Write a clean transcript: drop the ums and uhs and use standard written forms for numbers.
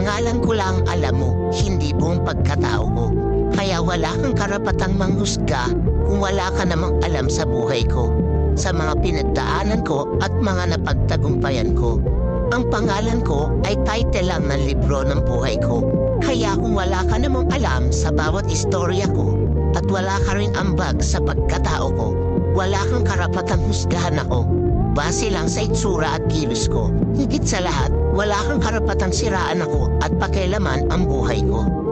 pangalan ko lang alam mo, hindi buong pagkatao ko. Kaya wala kang karapatang manghusga kung wala ka namang alam sa buhay ko, sa mga pinagdaanan ko at mga napagtagumpayan ko. Ang pangalan ko ay title lang ng libro ng buhay ko. Kaya kung wala ka namang alam sa bawat istorya ko at wala ka rin ambag sa pagkatao ko, wala kang karapatang husgahan ako base lang sa itsura at kilos ko. Higit sa lahat, wala kang karapatang siraan ako at pakialaman ang buhay ko.